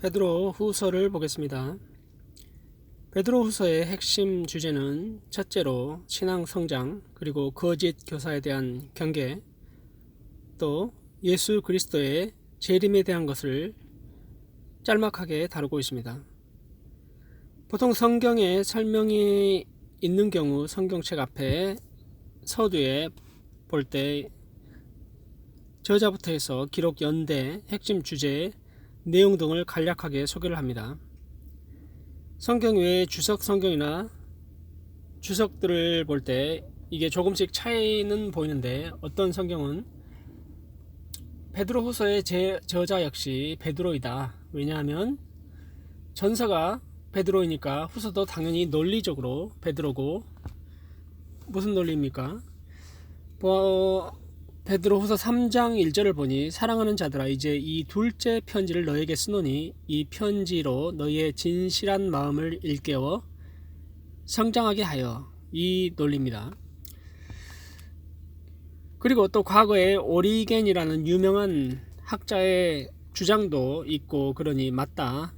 베드로 후서를 보겠습니다. 베드로 후서의 핵심 주제는 첫째로 신앙 성장, 그리고 거짓 교사에 대한 경계, 또 예수 그리스도의 재림에 대한 것을 짤막하게 다루고 있습니다. 보통 성경에 설명이 있는 경우 성경책 앞에 서두에 볼 때 저자부터 해서 기록 연대, 핵심 주제, 내용 등을 간략하게 소개를 합니다. 성경 외에 주석 성경이나 주석들을 볼 때 이게 조금씩 차이는 보이는데, 어떤 성경은 베드로 후서의 저자 역시 베드로이다. 왜냐하면 전서가 베드로이니까 후서도 당연히 논리적으로 베드로고, 무슨 논리입니까? 베드로 후서 3장 1절을 보니 사랑하는 자들아, 이제 이 둘째 편지를 너에게 쓰노니 이 편지로 너희의 진실한 마음을 일깨워 성장하게 하여, 이 논리입니다. 그리고 또 과거에 오리겐이라는 유명한 학자의 주장도 있고 그러니 맞다고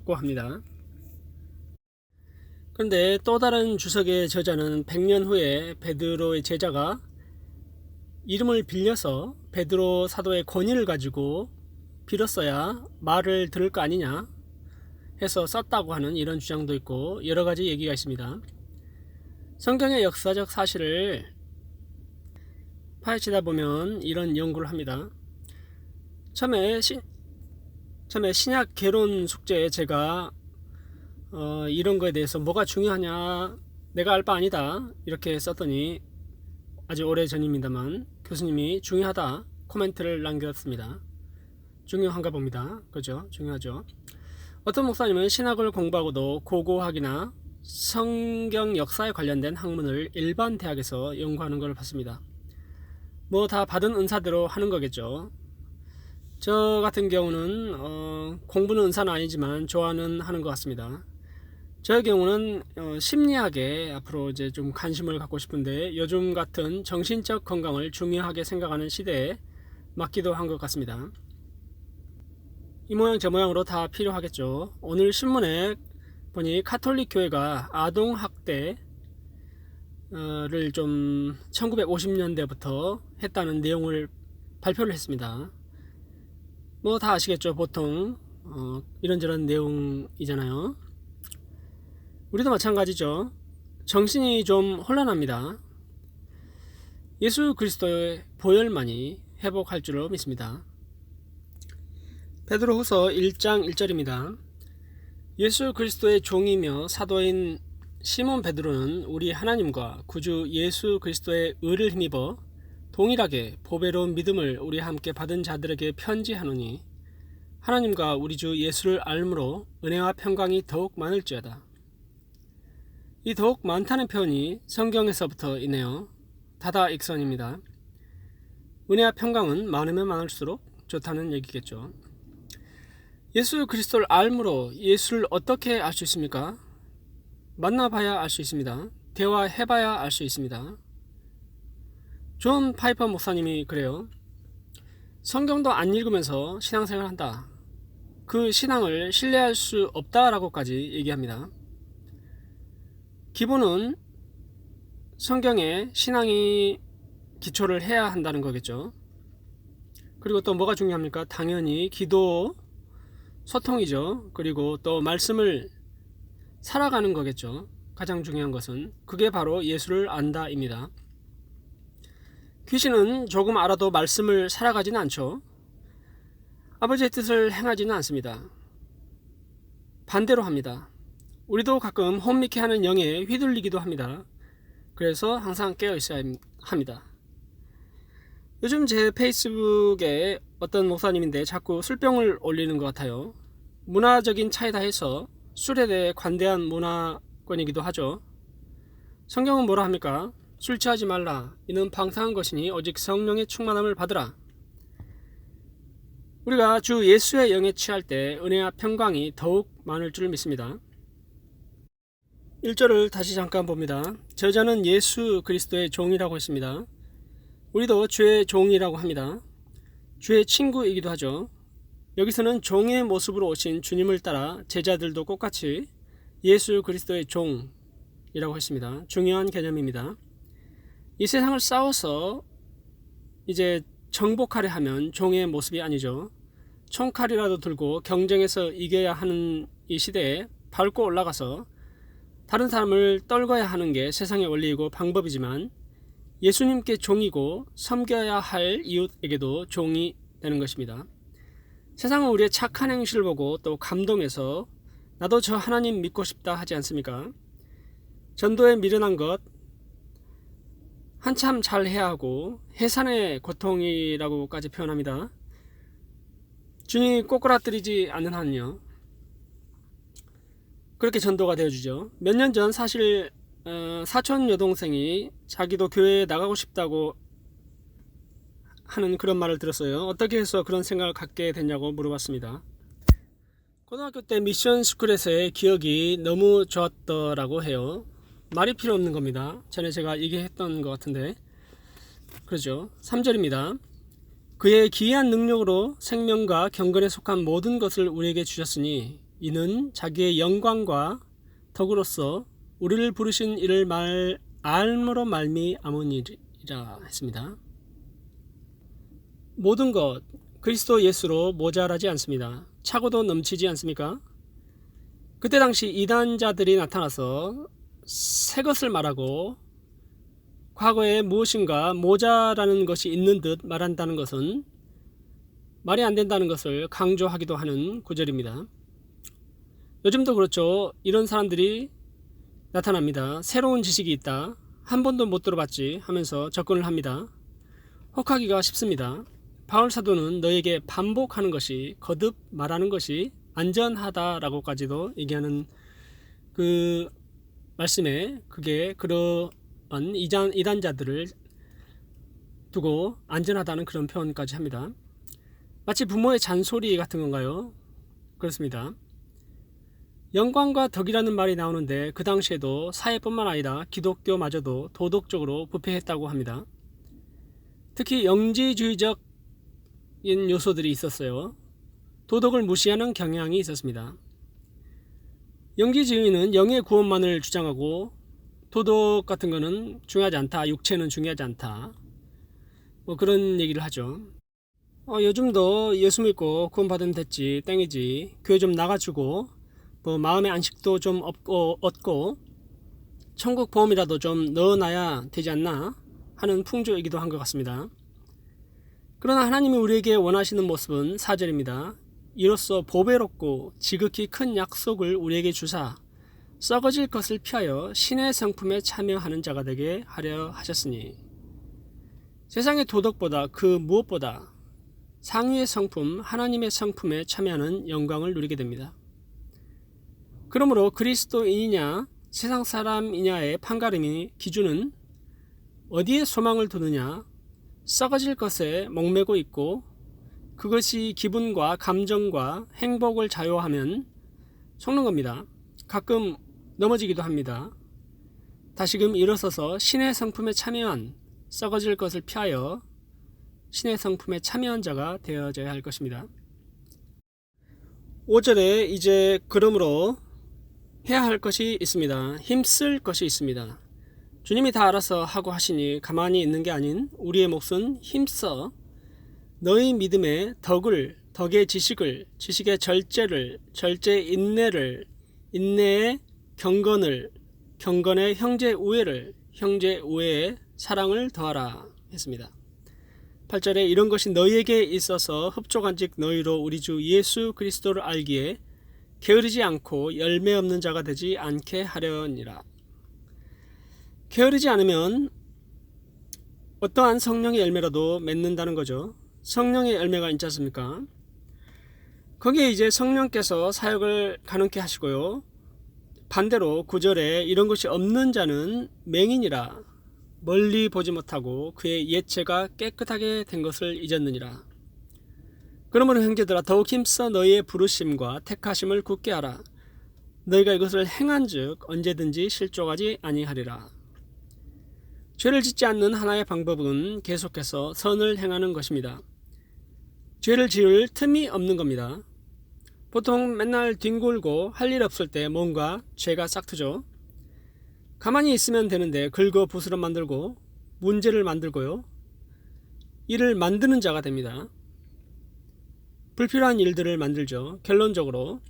합니다. 그런데 또 다른 주석의 저자는 100년 후에 베드로의 제자가 이름을 빌려서 베드로 사도의 권위를 가지고 빌었어야 말을 들을 거 아니냐 해서 썼다고 하는 이런 주장도 있고, 여러 가지 얘기가 있습니다. 성경의 역사적 사실을 파헤치다 보면 이런 연구를 합니다. 처음에 신약 개론 숙제에 제가 이런 거에 대해서 뭐가 중요하냐, 내가 알 바 아니다 이렇게 썼더니 아주 오래 전입니다만 교수님이 중요하다 코멘트를 남겼습니다. 중요한가 봅니다. 그죠? 중요하죠. 어떤 목사님은 신학을 공부하고도 고고학이나 성경 역사에 관련된 학문을 일반 대학에서 연구하는 걸 봤습니다. 뭐 다 받은 은사대로 하는 거겠죠. 저 같은 경우는 공부는 은사는 아니지만 좋아는 하는 것 같습니다. 저의 경우는 심리학에 앞으로 이제 좀 관심을 갖고 싶은데, 요즘 같은 정신적 건강을 중요하게 생각하는 시대에 맞기도 한 것 같습니다. 이 모양 저 모양으로 다 필요하겠죠. 오늘 신문에 보니 가톨릭 교회가 아동 학대를 좀 1950년대부터 했다는 내용을 발표를 했습니다. 뭐 다 아시겠죠. 보통 이런저런 내용이잖아요. 우리도 마찬가지죠. 정신이 좀 혼란합니다. 예수 그리스도의 보혈만이 회복할 줄로 믿습니다. 베드로 후서 1장 1절입니다. 예수 그리스도의 종이며 사도인 시몬 베드로는 우리 하나님과 구주 예수 그리스도의 의를 힘입어 동일하게 보배로운 믿음을 우리 함께 받은 자들에게 편지하노니, 하나님과 우리 주 예수를 알므로 은혜와 평강이 더욱 많을지어다. 이 더욱 많다는 표현이 성경에서부터이네요. 다다익선입니다. 은혜와 평강은 많으면 많을수록 좋다는 얘기겠죠. 예수 그리스도를 알므로, 예수를 어떻게 알 수 있습니까? 만나봐야 알 수 있습니다. 대화해봐야 알 수 있습니다. 존 파이퍼 목사님이 그래요. 성경도 안 읽으면서 신앙생활 한다, 그 신앙을 신뢰할 수 없다라고까지 얘기합니다. 기본은 성경에 신앙이 기초를 해야 한다는 거겠죠. 그리고 또 뭐가 중요합니까? 당연히 기도, 소통이죠. 그리고 또 말씀을 살아가는 거겠죠. 가장 중요한 것은 그게 바로 예수를 안다입니다. 귀신은 조금 알아도 말씀을 살아가지는 않죠. 아버지의 뜻을 행하지는 않습니다. 반대로 합니다. 우리도 가끔 혼미케 하는 영에 휘둘리기도 합니다. 그래서 항상 깨어 있어야 합니다. 요즘 제 페이스북에 어떤 목사님인데 자꾸 술병을 올리는 것 같아요. 문화적인 차이다 해서 술에 대해 관대한 문화권이기도 하죠. 성경은 뭐라 합니까? 술 취하지 말라. 이는 방탕한 것이니 오직 성령의 충만함을 받으라. 우리가 주 예수의 영에 취할 때 은혜와 평강이 더욱 많을 줄 믿습니다. 1절을 다시 잠깐 봅니다. 저자는 예수 그리스도의 종이라고 했습니다. 우리도 주의 종이라고 합니다. 주의 친구이기도 하죠. 여기서는 종의 모습으로 오신 주님을 따라 제자들도 똑같이 예수 그리스도의 종이라고 했습니다. 중요한 개념입니다. 이 세상을 싸워서 이제 정복하려 하면 종의 모습이 아니죠. 총칼이라도 들고 경쟁에서 이겨야 하는 이 시대에 밟고 올라가서 다른 사람을 떨궈야 하는 게 세상의 원리이고 방법이지만 예수님께 종이고 섬겨야 할 이웃에게도 종이 되는 것입니다. 세상은 우리의 착한 행실을 보고 또 감동해서 나도 저 하나님 믿고 싶다 하지 않습니까? 전도에 미련한 것 한참 잘 해야 하고 해산의 고통이라고까지 표현합니다. 주님이 꼬꾸라뜨리지 않는 한요 그렇게 전도가 되어주죠. 몇 년 전 사실 사촌 여동생이 자기도 교회에 나가고 싶다고 하는 그런 말을 들었어요. 어떻게 해서 그런 생각을 갖게 됐냐고 물어봤습니다. 고등학교 때 미션 스쿨에서의 기억이 너무 좋았더라고 해요. 말이 필요 없는 겁니다. 전에 제가 얘기했던 것 같은데 그러죠. 3절입니다. 그의 기이한 능력으로 생명과 경건에 속한 모든 것을 우리에게 주셨으니 이는 자기의 영광과 덕으로서 우리를 부르신 이를 알므로 말미암으니라 했습니다. 모든 것 그리스도 예수로 모자라지 않습니다. 차고도 넘치지 않습니까? 그때 당시 이단자들이 나타나서 새 것을 말하고 과거에 무엇인가 모자라는 것이 있는 듯 말한다는 것은 말이 안 된다는 것을 강조하기도 하는 구절입니다. 요즘도 그렇죠. 이런 사람들이 나타납니다. 새로운 지식이 있다. 한 번도 못 들어봤지 하면서 접근을 합니다. 혹하기가 쉽습니다. 바울 사도는 너에게 반복하는 것이 거듭 말하는 것이 안전하다라고까지도 얘기하는 그 말씀에 그게 그러한 이단자들을 두고 안전하다는 그런 표현까지 합니다. 마치 부모의 잔소리 같은 건가요? 그렇습니다. 영광과 덕이라는 말이 나오는데 그 당시에도 사회뿐만 아니라 기독교마저도 도덕적으로 부패했다고 합니다. 특히 영지주의적인 요소들이 있었어요. 도덕을 무시하는 경향이 있었습니다. 영지주의는 영의 구원만을 주장하고 도덕 같은 거는 중요하지 않다. 육체는 중요하지 않다. 뭐 그런 얘기를 하죠. 요즘도 예수 믿고 구원받으면 됐지 땡이지 교회 좀 나가주고 뭐 마음의 안식도 좀 얻고 천국 보험이라도 좀 넣어놔야 되지 않나 하는 풍조이기도 한 것 같습니다. 그러나 하나님이 우리에게 원하시는 모습은 4절입니다. 이로써 보배롭고 지극히 큰 약속을 우리에게 주사 썩어질 것을 피하여 신의 성품에 참여하는 자가 되게 하려 하셨으니 세상의 도덕보다 그 무엇보다 상위의 성품 하나님의 성품에 참여하는 영광을 누리게 됩니다. 그러므로 그리스도인이냐 세상 사람이냐의 판가름이 기준은 어디에 소망을 두느냐 썩어질 것에 목매고 있고 그것이 기분과 감정과 행복을 좌우하면 속는 겁니다. 가끔 넘어지기도 합니다. 다시금 일어서서 신의 성품에 참여한 썩어질 것을 피하여 신의 성품에 참여한 자가 되어져야 할 것입니다. 5절에 이제 그러므로 해야 할 것이 있습니다. 힘쓸 것이 있습니다. 주님이 다 알아서 하고 하시니 가만히 있는 게 아닌 우리의 몫은 힘써 너희 믿음의 덕의 지식을 지식의 절제를 절제의 인내를 인내의 경건을 경건의 형제 우애를 형제 우애의 사랑을 더하라 했습니다. 8절에 이런 것이 너희에게 있어서 흡족한즉 너희로 우리 주 예수 그리스도를 알기에 게으르지 않고 열매 없는 자가 되지 않게 하려니라. 게으르지 않으면 어떠한 성령의 열매라도 맺는다는 거죠. 성령의 열매가 있지 않습니까? 거기에 이제 성령께서 사역을 가능케 하시고요. 반대로 9절에 이런 것이 없는 자는 맹인이라 멀리 보지 못하고 그의 예체가 깨끗하게 된 것을 잊었느니라. 그러므로 형제들아 더욱 힘써 너희의 부르심과 택하심을 굳게 하라. 너희가 이것을 행한즉 언제든지 실족하지 아니하리라. 죄를 짓지 않는 하나의 방법은 계속해서 선을 행하는 것입니다. 죄를 지을 틈이 없는 겁니다. 보통 맨날 뒹굴고 할 일 없을 때 뭔가 죄가 싹트죠. 가만히 있으면 되는데 긁어 부스럼 만들고 문제를 만들고요. 일을 만드는 자가 됩니다. 불필요한 일들을 만들죠. 결론적으로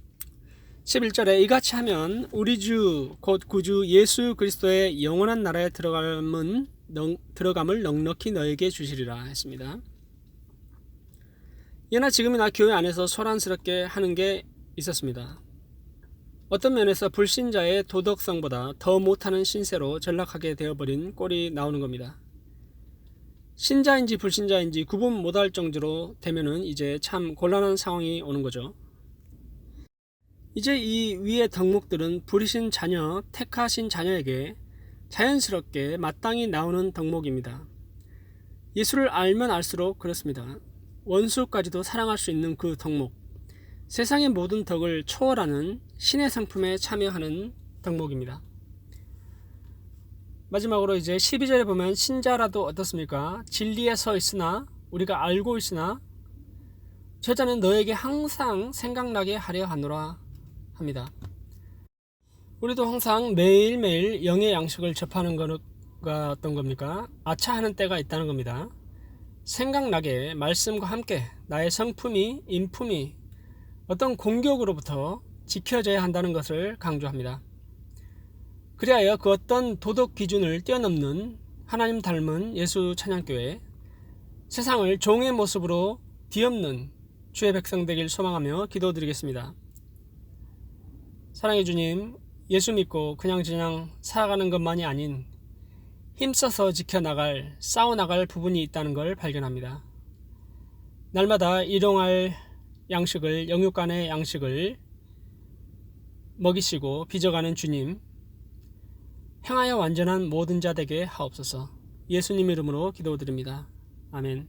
11절에 이같이 하면 우리 주 곧 구주 예수 그리스도의 영원한 나라에 들어감을 넉넉히 너에게 주시리라 했습니다. 예나 지금이나 교회 안에서 소란스럽게 하는 게 있었습니다. 어떤 면에서 불신자의 도덕성보다 더 못하는 신세로 전락하게 되어버린 꼴이 나오는 겁니다. 신자인지 불신자인지 구분 못할 정도로 되면은 이제 참 곤란한 상황이 오는 거죠. 이제 이 위의 덕목들은 부리신 자녀, 택하신 자녀에게 자연스럽게 마땅히 나오는 덕목입니다. 예수를 알면 알수록 그렇습니다. 원수까지도 사랑할 수 있는 그 덕목, 세상의 모든 덕을 초월하는 신의 상품에 참여하는 덕목입니다. 마지막으로 이제 12절에 보면 신자라도 어떻습니까? 진리에 서 있으나 우리가 알고 있으나 저자는 너에게 항상 생각나게 하려 하노라 합니다. 우리도 항상 매일매일 영의 양식을 접하는 거가 어떤 겁니까? 아차하는 때가 있다는 겁니다. 생각나게 말씀과 함께 나의 성품이, 인품이 어떤 공격으로부터 지켜져야 한다는 것을 강조합니다. 그리하여 그 어떤 도덕 기준을 뛰어넘는 하나님 닮은 예수 찬양교회, 세상을 종의 모습으로 뒤엎는 주의 백성 되길 소망하며 기도드리겠습니다. 사랑해 주님, 예수 믿고 그냥 살아가는 것만이 아닌 힘써서 지켜나갈, 싸워나갈 부분이 있다는 걸 발견합니다. 날마다 일용할 양식을, 영육간의 양식을 먹이시고 빚어가는 주님, 행하여 완전한 모든 자 되게 하옵소서. 예수님 이름으로 기도드립니다. 아멘.